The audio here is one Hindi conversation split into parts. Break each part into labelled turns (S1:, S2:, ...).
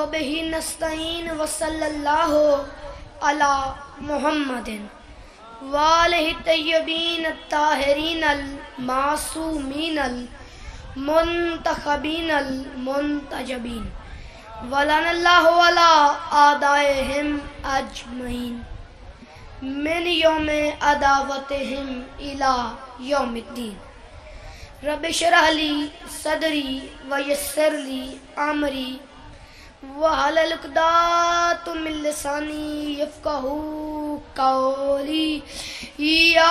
S1: वबिही नस्तईन वसल्लल्लाहु अला मुहम्मदिन वालिहि तय्यबीन ताहिरीन अल मासूमीन अल मुंतखबीन अल मुंतजबीन वलनल्लाहु अला आदाइहिम अजमईन मिन यौमे अदावतिहिम इला यौमिद्दीन रब्बि इश्रह ली सदरी व यस्सिर ली अमरी वहलुल उक़दतम मिन लिसानी यफ़क़हू क़ौली या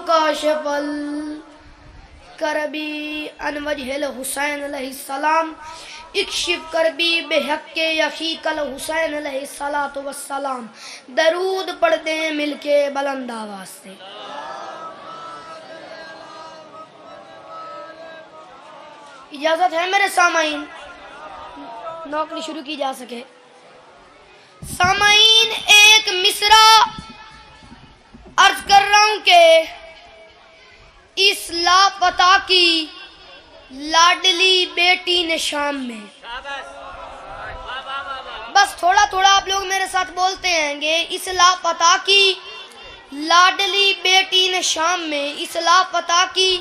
S1: काशिफ़ल करबी अन वजहिल हुसैन अलैहिस्सलाम इक्शिफ करबी बेहक़्क़े अख़ीकल हुसैन अलैहिस्सलातु वस्सलाम। दरूद पढ़ दें मिलके बुलंद आवाज़ से। इजाज़त है मेरे सामाईन, नौकरी शुरू की जा सके। सामाईन एक मिसरा अर्ज कर रहा हूं कि इस लापता की लाडली बेटी ने शाम में, बस थोड़ा थोड़ा आप लोग मेरे साथ बोलते रहेंगे। इस लापता की लाडली बेटी ने शाम में, इस लापता की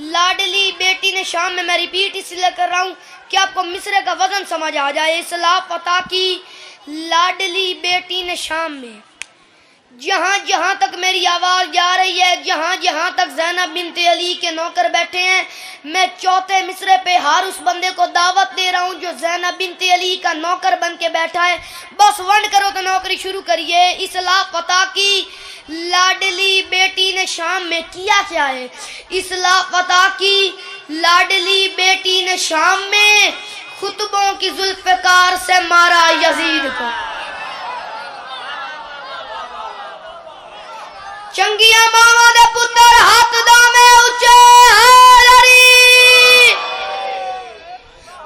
S1: लाडली बेटी ने शाम में। मैं रिपीट इसलिए कर रहा हूँ कि आपको मिसरे का वजन समझ आ जाए। इस लापता की लाडली बेटी ने शाम में, जहाँ जहाँ तक मेरी आवाज़ जा रही है, जहाँ जहाँ तक ज़ैनब बिन्ते अली के नौकर बैठे हैं, मैं चौथे मिसरे पे हर उस बंदे को दावत दे रहा हूँ जो ज़ैनब बिन्ते अली का नौकर बन के बैठा है। बस वंड करो तो नौकरी शुरू करिए। इस लापता की लाडली बेटी ने शाम में किया क्या है? इस लापता की लाडली बेटी ने शाम में खुतबों की जुल्फ़िकार से मारा यजीद को। चंगिया मावा दे पुत्र हाथ दामे ऊंचे हैदरी,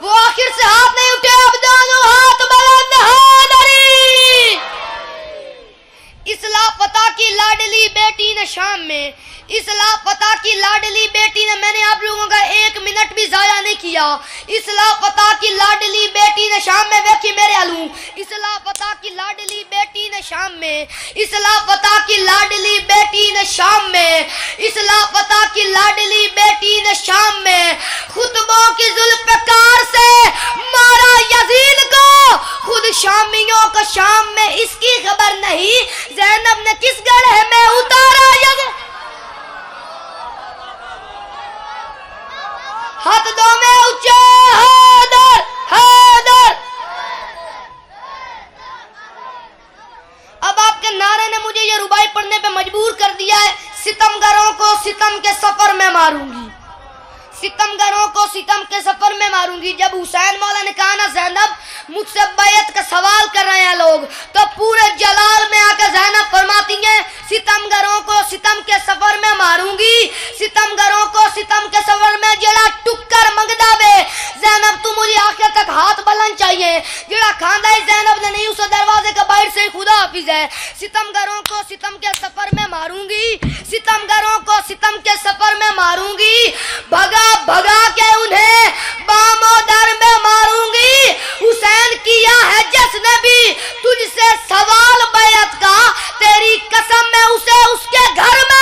S1: वो आखिर से हाथ नहीं उठे, अब दोनों हाथ बुलंद हैदरी। इस लापता की लाडली बेटी ने शाम में, इस लापता की लाडली बेटी ने, मैंने आप लोगों का 1 मिनट भी जाया नहीं किया। इस लापता की लाडली बेटी ने शाम में, देखी मेरे आलू, इस लापता की लाडली बेटी ने शाम में, इस लापता की लाडली बेटी ने शाम में, इस लापता की लाडली बेटी ने शाम में खुतबों की जुल्फ़िकार से मारा यजीद को। खुद शामियों को शाम में इसकी खबर नहीं, ज़ैनब ने किस गड्ढे में उतारा यजीद। हाथ दो में ऊंचे हैदर हैदर। अब आपके नारे ने मुझे ये रुबाई पढ़ने पे मजबूर कर दिया है। सितमगरों को सितम के सफर में मारूंगी, सितमगरों को सितम के सफर में मारूंगी। जब हुसैन मौला ने कहा ना ज़ैनब मुझसे बैत का सवाल कर रहे हैं लोग, तो पूरे जलाल में आकर ज़ैनब फरमाती हैं सितमगरों को सितम के सफर में मारूंगी, सितमगरों को सितम के सफर में। जड़ा टुक्कर मंगदा वे ज़ैनब तू मुझे आखिर तक हाथ बुलंद चाहिए, जड़ा खांदा है ज़ैनब ने नहीं, उस दरवाजे का बाहर से खुदा हाफिज है। सितमगरों को सितम के सफर में मारूंगी, सितमगरों को सितम के सफर में मारूंगी, भगा भगा के उन्हें बामोदर में मारूंगी। हुसैन किया है जिसने भी तुझसे सवाल बैत का, तेरी कसम मैं उसे उसके घर में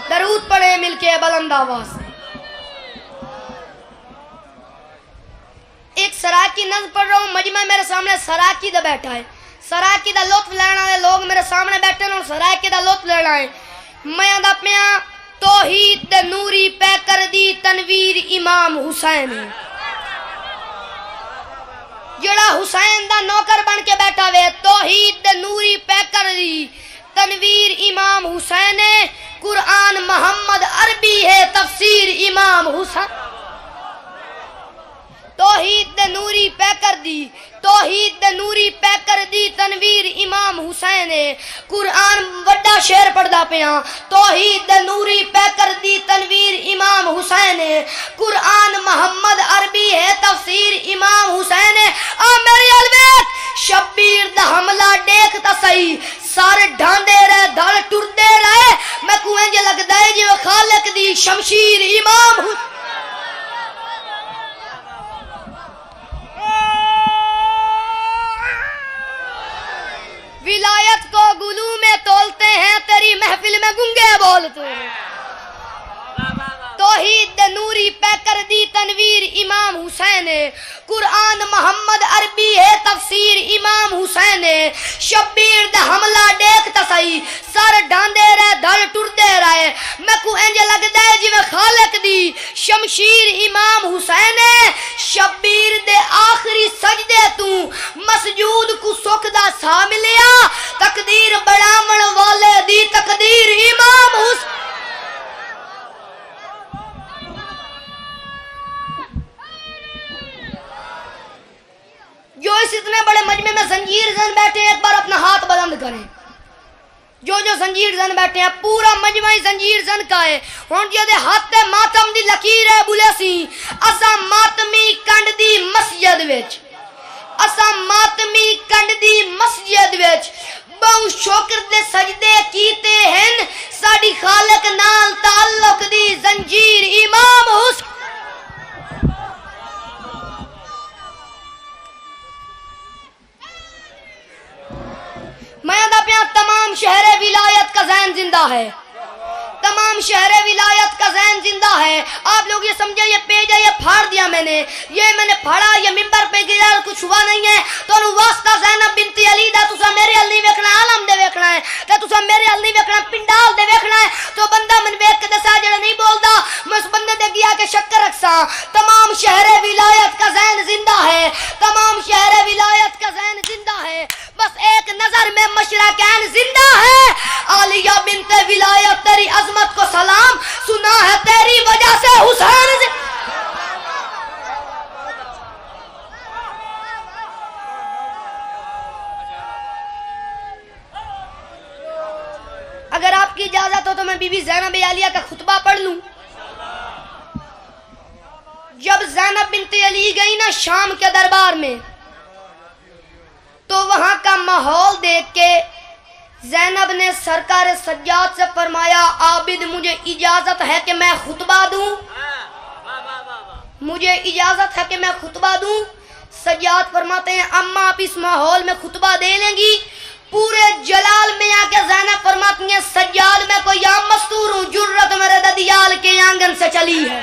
S1: दरूद पढ़े मिलके बुलंद आवाज से। एक सराकी नज़्म पढ़ रहा हूँ, मजमा मेरे सामने सराकी दा बैठा है, सराकी दा लुत्फ लेना है। लोग मेरे सामने बैठे हैं, सराकी दा लुत्फ लेना है। मैं आदा पिया तौहीद दे नूरी पै कर दी तनवीर इमाम हुसैन, जड़ा हुसैन दा नौकर बन के बैठा वे। तौहीद दे नूरी पै कर दी तनवीर इमाम हुसैन, कुरान मोहम्मद अरबी है तफसीर इमाम हुसैन। तौहीद दे नूरी पै कर दी, तौहीद दे नूरी पै कर दी तनवीर इमाम हुसैन, कुरान वड्डा शेर पढ़दा पिया। तौहीद दे नूरी पै कर दी तनवीर इमाम हुसैन, कुरान मोहम्मद अरबी है तफसीर इमाम हुसैन। सही सारे ढांडे रहे दल टुरदे रहे मैं को इंज लगदा है जिवें खालिक दी शमशीर इमाम विलायत को गुलू में तोलते हैं तेरी महफिल में गुंगे बोलते हैं तौहीद नूरी पैकर दी तनवीर इमाम हुसैन कुरान मोहम्मद अरबी है तफसीर इमाम हुसैन शब्बीर दा हमला देख ता सही सर ढांडे रहे धड़ टुरदे रहे मैं को इंज लगदा है जिवें खालिक दी शमशीर इमाम हुसैन शब्बीर दे आखिरी सजदे तू मसजूद को सुख दा सा मिलिया तकदीर बढ़ावण वाले दी तकदीर इमाम हुसैन जो इस इतने बड़े मजमे में जंजीर जन बैठे हैं एक बार अपना हाथ बुलंद करें जो जो जंजीर जन बैठे हैं पूरा मजमा ही जंजीर जन का है हुण जेदे हाथ मातम दी लकीर है बुले सी असा मातमी कंड दी मस्जिद विच असा मातमी कंड दी मस्जिद विच बहु शुक्र दे सजदे कीते हैं साडी खालिक नाल ताल्लुक दी जंजीर इमाम हुसैन मैं तमाम शहर विलायत का ज़हन जिंदा है तमाम शहर विलायत का ज़हन जिंदा है आप लोग ये समझे ये पेज है ये फाड़ दिया मैंने फाड़ा ये मिंबर पे गिरा कुछ हुआ नहीं है तो वास्ता ज़ैनब बिनती अली दा तुसा मेरे हल नहीं वेखना आलम दे वेखना है ते तुसा मेरे हल नहीं वेखना पिंडाल दे वेखना है तो बंदा मन वेख के दसा जेड़ा नहीं बोलदा मैं उस बंदे दे गया के शक्कर रखसा तमाम शहर विलायत का ज़हन जिंदा है तमाम शहर विलायत का ज़हन जिंदा है बस एक नजर में मशरकैन जिंदा है आलिया बिनते विलायत तेरी अजमत को सलाम सुना है तेरी वजह से हुसैन अगर आपकी इजाजत हो तो मैं बीबी ज़ैनब आलिया का खुतबा पढ़ लूं जब ज़ैनब बिनते अली गई ना शाम के दरबार में तो वहां का माहौल देख के ज़ैनब ने सरकार सज्जाद से फरमाया आबिद मुझे इजाजत है कि मैं खुतबा दूं मुझे इजाजत है कि मैं खुतबा दूं सज्जाद फरमाते हैं अम्मा आप इस माहौल में खुतबा दे लेंगी पूरे जलाल में आके ज़ैनब फरमाती हैं सज्जाद में कोई या मस्तूर हूं जुर्रत मेरे ददियाल के आंगन से चली है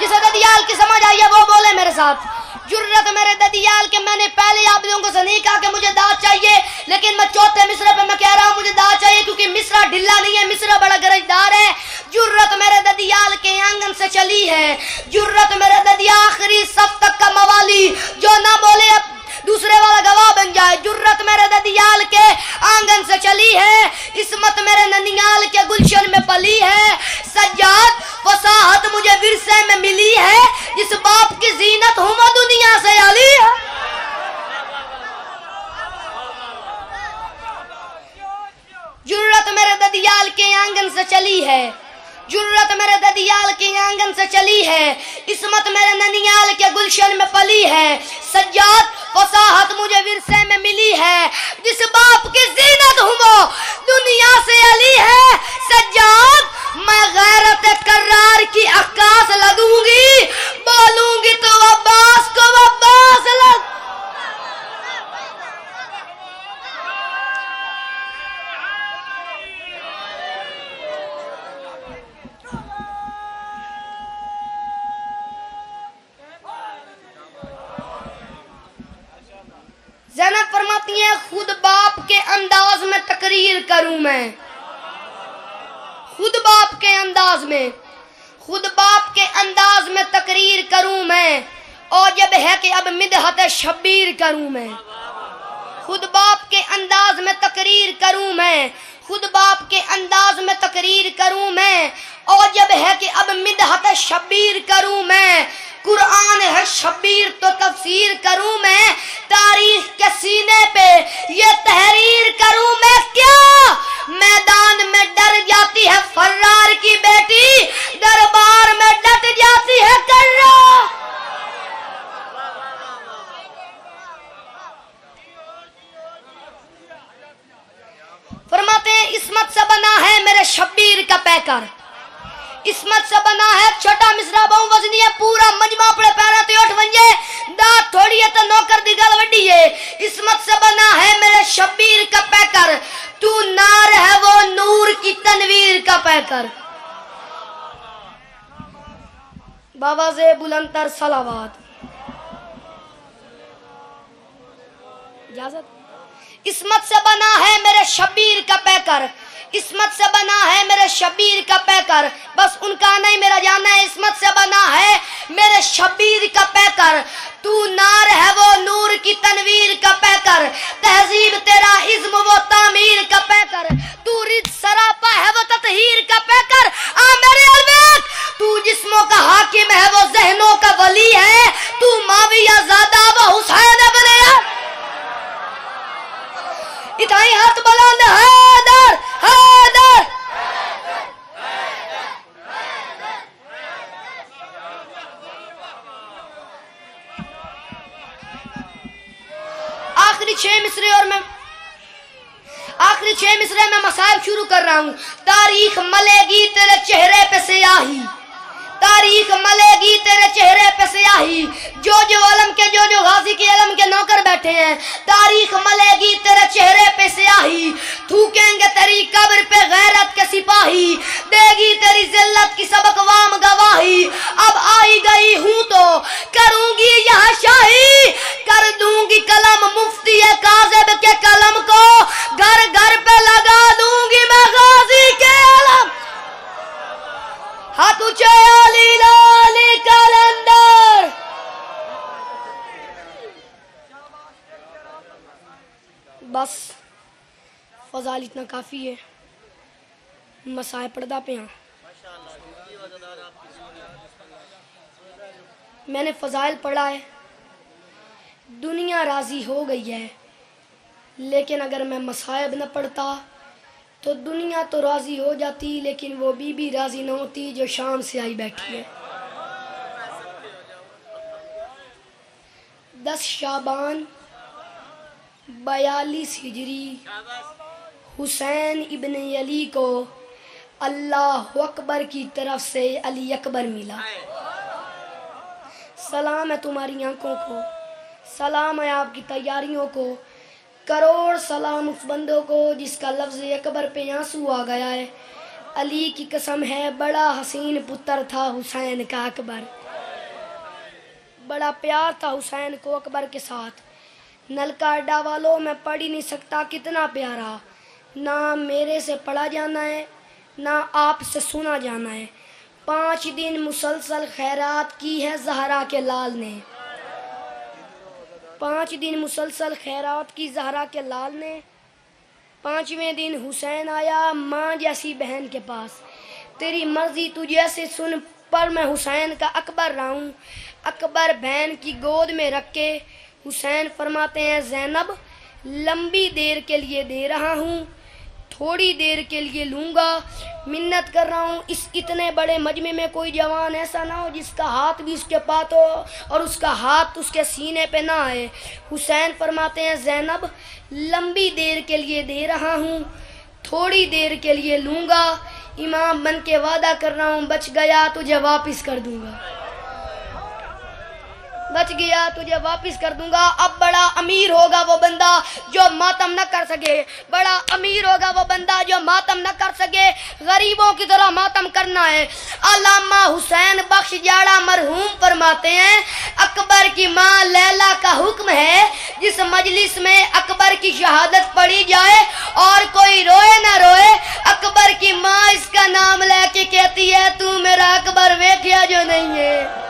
S1: जिसे ददियाल की समझ आई है वो बोले मेरे साथ जुर्रत मेरे ददियाल के मैंने पहले आप लोगों को नहीं कहा कि मुझे दाद चाहिए लेकिन मैं चौथे मिसरे पे मैं कह रहा हूँ मुझे दाद चाहिए क्योंकि मिसरा ढिल्ला नहीं है मिसरा बड़ा गरजदार है जुर्रत मेरे ददियाल के आंगन से चली है जुर्रत मेरे ददिया आखिरी सब तक का मवाली जो ना बोले दूसरे वाला गवाह बन जाए जुर्रत मेरे ददियाल के आंगन से चली है इस्मत मेरे ननियाल के गुलशन में पली है सज्जाद फसाहत मुझे विरसे में मिली है जिस बाप की जीनत हूँ वो दुनिया से आली है जुर्रत मेरे ददियाल के आंगन से चली है जुर्रत मेरे ददियाल के आंगन से चली है इस्मत मेरे ननियाल के गुलशन में पली है सज्जाद फसाहत मुझे विरसे में मिली है जिस बाप की जीनत हूँ वो दुनिया से अली है सज्जाद मैं गैरत कर्रार की अक्कास लगूंगी बोलूंगी तो अब्बास को अब्बास लग ज़ैनब फरमाती हैं खुद बाप के अंदाज में तकरीर करूं मैं खुद बाप के अंदाज में तकरीर करूं मैं और जब है कि अब मिदहत शब्बीर करूं मैं खुद बाप के अंदाज में तकरीर करूं मैं खुद बाप के अंदाज में तकरीर करूं मैं और जब है कि अब मिदहत शब्बीर करूं मैं कुरान है शब्बीर तो तफसीर करूं मैं तारीख के सीने पे ये तहरीर करूं मैं क्या मैदान में डर जाती है फर्रार की बेटी दरबार में डट जाती है कर्रा मेरे शब्बीर का पैकर। इसमत से बना है छोटा मिसरा बहु वजनी है, पूरा मजमा अपने पैरा ते उठ वंजे, दात थोड़ी है तो नौकर दी गल वड्डी है। इसमत से बना है मेरे शब्बीर का पैकर, तू नार है वो नूर की तनवीर का पैकर। बाबा से बुलंदतर सलावात। इजाजत। इसमत से बना है मेरे शब्बीर का पैकर, इसमत से बना है मेरे शब्बीर का पैकर, बस उनका नहीं मेरा जाना है। इसमत से बना है मेरे शब्बीर का पैकर, तू नार है वो नूर की तनवीर का पैकर, तहजीब तेरा इज्म वो तामीर का पैकर, तू रिज सरापा है वो ततहीर का पैकर। आ मेरे अलबेक, तू जिस्मों का हाकिम है वो जहनों का वली है, तू माविया ज़ादा वो हुसैन इब्न अली। इताई हाथ बुलंद, हैदर हैदर। आखिरी 6 मिसरे और मैं आखिरी 6 मिसरे में मसाइब शुरू कर रहा हूं। तारीख मलेगी तेरे चेहरे पे स्याही, तारीख मलेगी तेरे चेहरे पे स्याही, जो अलम के जो गाजी के अलम के नौकर बैठे हैं। तारीख मलेगी तेरे चेहरे पे स्याही, थूकेंगे तेरी कब्र पे गैरत के सिपाही, देगी तेरी जिल्लत की सबक वाम गवाही। अब आई गई हूं तो करूंगी यह शाही, कर दूंगी कलम मुफ्ती काज़िब के कलम को, घर घर पे लगा दूंगी मैं गाजी के अलम। हाथ ऊंचे अली लाली कलंदर। बस फजाइल इतना काफी है। मसाए पर्दा पे हैं। मैंने फजाइल पढ़ा है, दुनिया राजी हो गई है, लेकिन अगर मैं मसाइब न पढ़ता तो दुनिया तो राजी हो जाती, लेकिन वो बीबी राजी न होती जो शाम से आई बैठी है। 10 शाबान 42 हिजरी हुसैन इब्न अली को अल्लाह अकबर की तरफ से अली अकबर मिला। सलाम है तुम्हारी आंखों को, सलाम है आपकी तैयारियों को, करोड़ सलाम उस बंदों को जिसका लफ्ज़ अकबर पे आंसू आ गया है। अली की कसम है, बड़ा हसीन पुत्र था हुसैन का अकबर, बड़ा प्यार था हुसैन को अकबर के साथ। नलका अड्डा वालों मैं पढ़ ही नहीं सकता कितना प्यारा, ना मेरे से पढ़ा जाना है ना आपसे सुना जाना है। 5 दिन मुसलसल खैरात की है ज़हरा के लाल ने, 5 दिन मुसलसल खैरात की ज़हरा के लाल ने। 5वें दिन हुसैन आया माँ जैसी बहन के पास, तेरी मर्जी तू जैसे सुन, पर मैं हुसैन का अकबर रहा हूँ। अकबर बहन की गोद में रख के हुसैन फरमाते हैं, ज़ैनब लंबी देर के लिए दे रहा हूँ, थोड़ी देर के लिए लूँगा, मिन्नत कर रहा हूँ। इस इतने बड़े मजमे में कोई जवान ऐसा ना हो जिसका हाथ भी उसके पास हो और उसका हाथ उसके सीने पे ना आए। हुसैन फरमाते हैं, ज़ैनब लंबी देर के लिए दे रहा हूँ, थोड़ी देर के लिए लूँगा, इमाम बन के वादा कर रहा हूँ, बच गया तुझे वापस कर दूँगा, बच गया तुझे वापस कर दूंगा। अब बड़ा अमीर होगा वो बंदा जो मातम न कर सके, बड़ा अमीर होगा वो बंदा जो मातम न कर सके, गरीबों की तरह मातम करना है। अल्लामा हुसैन बख्श जाड़ा मरहूम फरमाते हैं, अकबर की माँ लैला का हुक्म है, जिस मजलिस में अकबर की शहादत पढ़ी जाए और कोई रोए न रोए, अकबर की माँ इसका नाम लेके कहती है, तू मेरा अकबर देखा जो नहीं है,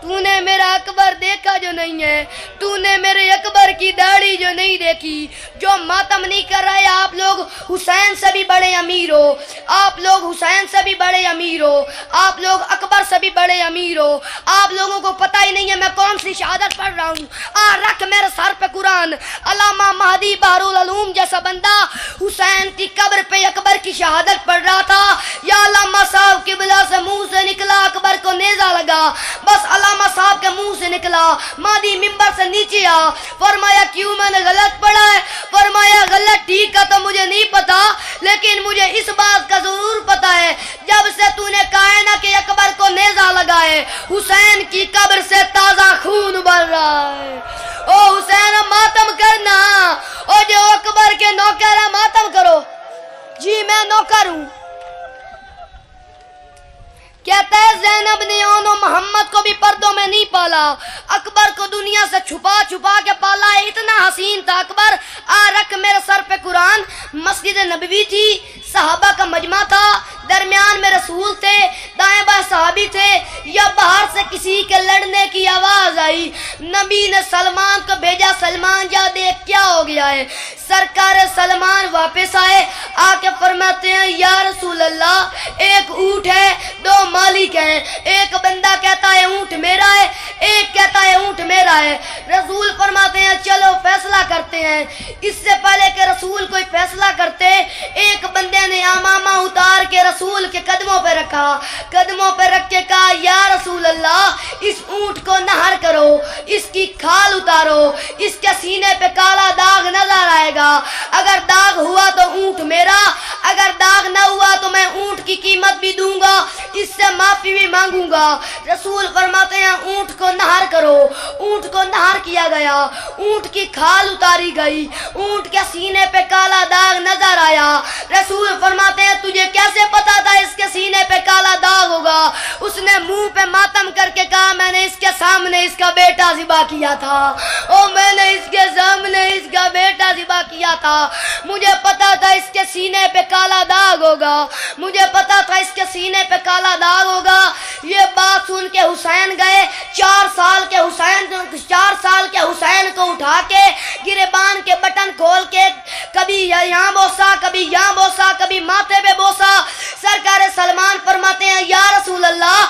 S1: तूने मेरा अकबर देखा जो नहीं है, तूने मेरे अकबर की दाढ़ी जो नहीं देखी। जो मातम नहीं कर रहे, आप लोग हुसैन से भी बड़े अमीर हो, आप लोग हुसैन से भी बड़े अमीर हो, आप लोग अकबर से भी बड़े अमीर हो। आप लोगों को पता ही नहीं है मैं कौन सी शहादत पढ़ रहा हूँ। रख मेरे सर पे कुरान। अल्लामा महदी बहरुल उलूम जैसा बंदा हुसैन की कब्र पे अकबर की शहादत पढ़ रहा था, या अल्लामा साहब किबला से मुंह से निकला अकबर को नेजा लगा, बस अल्लामा साहब के मुंह से निकला निकला। मादी मिंबर से नीचे आ, फरमाया क्यों मैंने गलत पढ़ा है? फरमाया गलत ठीक का तो मुझे नहीं पता, लेकिन मुझे इस बात का जरूर पता है, जब से तूने कहा ना कि अकबर को नेजा लगा है, हुसैन की कब्र से ताजा खून उबल रहा है। ओ हुसैन मातम करना, ओ जो अकबर के नौकर है मातम करो। जी मैं नौकर हूं। कहता है ज़ैनब ने ओनो मोहम्मद को भी पर्दों में नहीं पाला, अकबर को दुनिया से छुपा छुपा के पाला है। इतना हसीन था अकबर। आ रख मेरे सर पे कुरान। मस्जिद नबवी थी, सहाबा का मजमा था, दरमियान में रसूल थे, दाएं बाएं सहाबी थे। या बाहर से किसी के लड़ने की आवाज आई, नबी ने सलमान को भेजा, सलमान जा देख क्या हो गया है। सरकार सलमान वापस आए, आके फरमाते हैं या रसूल अल्लाह, एक ऊंट है, दो मालिक हैं, एक बंदा कहता है ऊंट मेरा है, एक कहता है ऊंट मेरा है। रसूल फरमाते हैं चलो फैसला करते हैं। इससे पहले कि रसूल कोई फैसला करते, एक बंदे ने आमामा उतार के रसूल के कदमों पे रखा, कदमों पे रख के कहा या रसूल अल्लाह, इस ऊंट को नहर करो, इसकी खाल उतारो, इसके सीने पे काला दाग नजर आएगा। अगर दाग हुआ तो ऊंट मेरा, अगर दाग न हुआ तो मैं ऊंट की कीमत भी दूंगा, इससे माफी भी मांगूंगा। रसूल फरमाते हैं ऊंट को नहर करो। ऊंट को नहर किया गया, ऊंट की खाल उतारी गई, ऊंट के सीने पे काला दाग नजर आया। रसूल फरमाते हैं तुझे कैसे पता था इसके सीने पे काला दाग होगा? उसने मुंह पे मातम करके कहा मैंने इसके सामने इसका बेटा ज़िबा किया था। ओ मैंने इसके सामने इसका बेटा ज़िबा किया था। मुझे पता था इसके सीने पे काला दाग होगा, मुझे पता था इसके सीने पे काला दाग होगा। ये बात सुन के हुसैन गए, 4 साल के हुसैन को उठा के गिरेबान के बटन खोल के कभी यहाँ बोसा, कभी यहाँ बोसा, कभी माथे पे बोसा। सरकार सलमान फरमाते हैं या रसूल अल्लाह,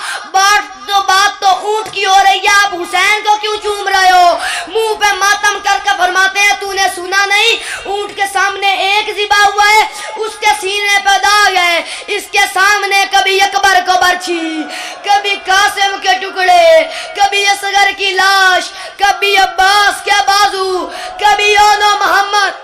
S1: बात तो ऊंट की हो रही है, आप हुसैन को क्यों चूम रहे हो? मुंह पे मातम करके फरमाते हैं तूने सुना नहीं, ऊंट के सामने एक ज़िबा हुआ है, उसके सीने पे दाग है, इसके सामने कभी अकबर को बर्छी, कभी कासिम के टुकड़े, कभी असगर की लाश, कभी अब्बास के बाजू, कभी ओनो मोहम्मद